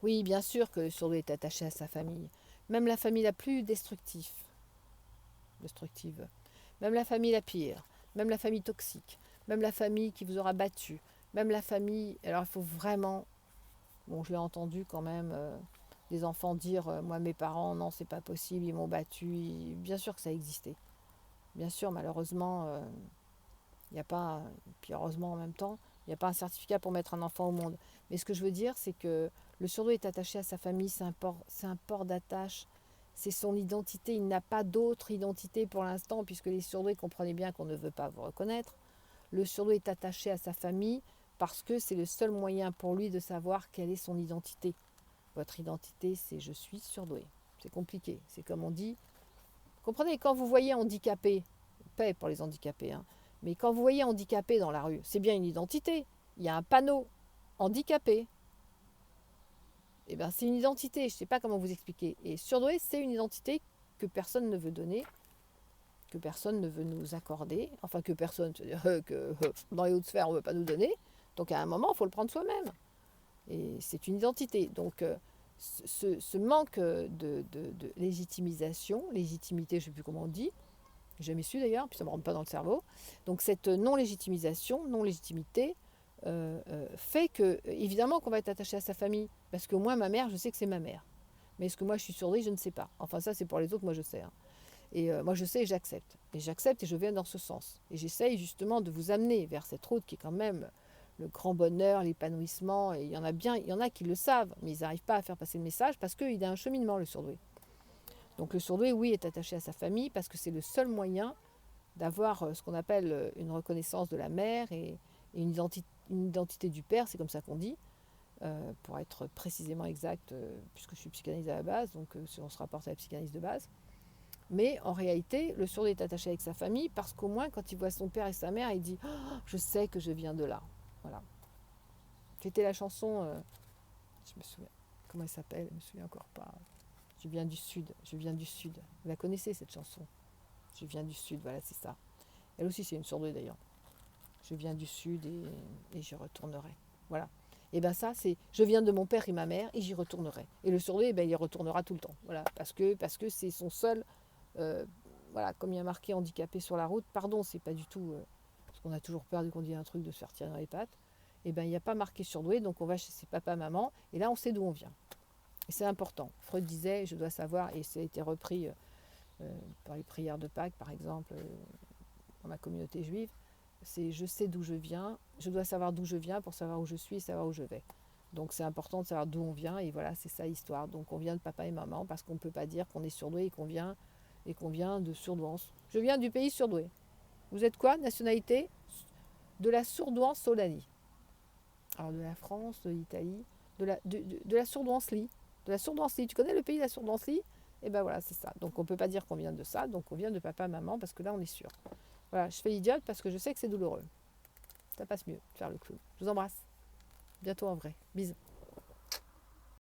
Oui, bien sûr que le surdoué est attaché à sa famille. Même la famille la plus destructive, même la famille la pire, même la famille toxique, même la famille qui vous aura battu, même la famille... Alors il faut vraiment... Bon, je l'ai entendu quand même, des enfants dire, moi mes parents, non, c'est pas possible, ils m'ont battu. Bien sûr que ça existait. Bien sûr, malheureusement, il n'y a pas... Puis heureusement en même temps, il n'y a pas un certificat pour mettre un enfant au monde. Mais ce que je veux dire, c'est que le surdoué est attaché à sa famille, c'est un port d'attache, c'est son identité. Il n'a pas d'autre identité pour l'instant, puisque les surdoués, comprenez bien qu'on ne veut pas vous reconnaître. Le surdoué est attaché à sa famille parce que c'est le seul moyen pour lui de savoir quelle est son identité. Votre identité, c'est je suis surdoué. C'est compliqué. C'est comme on dit. Comprenez, quand vous voyez handicapé, paix pour les handicapés, hein, mais quand vous voyez handicapé dans la rue, c'est bien une identité. Il y a un panneau handicapé. Eh bien, c'est une identité. Je ne sais pas comment vous expliquer. Et surdoué, c'est une identité que personne ne veut donner, que personne ne veut nous accorder. Enfin, que personne, c'est-à-dire que dans les hautes sphères, on ne veut pas nous donner. Donc, à un moment, il faut le prendre soi-même. Et c'est une identité. Donc, ce manque de légitimisation, légitimité, je ne sais plus comment on dit, j'ai jamais su d'ailleurs, puis ça ne me rentre pas dans le cerveau. Donc cette non-légitimisation, non-légitimité, fait que, évidemment, qu'on va être attaché à sa famille. Parce que moi, ma mère, je sais que c'est ma mère. Mais est-ce que moi, je suis surdouée, je ne sais pas. Enfin, ça, c'est pour les autres, moi, je sais. Hein. Et moi, je sais et j'accepte. Et j'accepte et je vais dans ce sens. Et j'essaye justement de vous amener vers cette route qui est quand même le grand bonheur, l'épanouissement. Et il y en a bien, il y en a qui le savent, mais ils n'arrivent pas à faire passer le message parce qu'il a un cheminement, le surdoué. Donc le surdoué, oui, est attaché à sa famille parce que c'est le seul moyen d'avoir ce qu'on appelle une reconnaissance de la mère et une identité du père, c'est comme ça qu'on dit, pour être précisément exact, puisque je suis psychanalyste à la base, donc si on se rapporte à la psychanalyse de base. Mais en réalité, le surdoué est attaché avec sa famille parce qu'au moins, quand il voit son père et sa mère, il dit oh, je sais que je viens de là. Voilà. C'était la chanson, je me souviens, comment elle s'appelle, je me souviens encore pas. Je viens du sud, je viens du sud. Vous la connaissez cette chanson? Je viens du sud, voilà, c'est ça. Elle aussi, c'est une surdouée d'ailleurs. Je viens du sud et j'y retournerai. Voilà. Et bien ça, c'est je viens de mon père et ma mère et j'y retournerai. Et le surdoué, ben, il y retournera tout le temps. Voilà, parce que c'est son seul. euh, voilà, comme il y a marqué handicapé sur la route, pardon, c'est pas du tout. Parce qu'on a toujours peur de qu'on dise un truc, de se faire tirer dans les pattes. Et bien, il n'y a pas marqué surdoué, donc on va chez ses papa, maman, et là, on sait d'où on vient. Et c'est important. Freud disait, je dois savoir, et ça a été repris par les prières de Pâques, par exemple, dans ma communauté juive, c'est je sais d'où je viens, je dois savoir d'où je viens pour savoir où je suis et savoir où je vais. Donc c'est important de savoir d'où on vient et voilà, c'est ça l'histoire. Donc on vient de papa et maman parce qu'on ne peut pas dire qu'on est surdoué et qu'on vient de Surdouance. Je viens du pays surdoué. Vous êtes quoi, nationalité? De la Surdouance Solani. Alors de la France, de l'Italie, de la Surdouance-Lie. De la Surdouance-Lie. Tu connais le pays de la Surdouance-Lie? Et ben voilà, c'est ça. Donc on ne peut pas dire qu'on vient de ça, donc on vient de papa, maman, parce que là on est sûr. Voilà, je fais l'idiote parce que je sais que c'est douloureux. Ça passe mieux de faire le clown. Je vous embrasse. Bientôt en vrai. Bisous.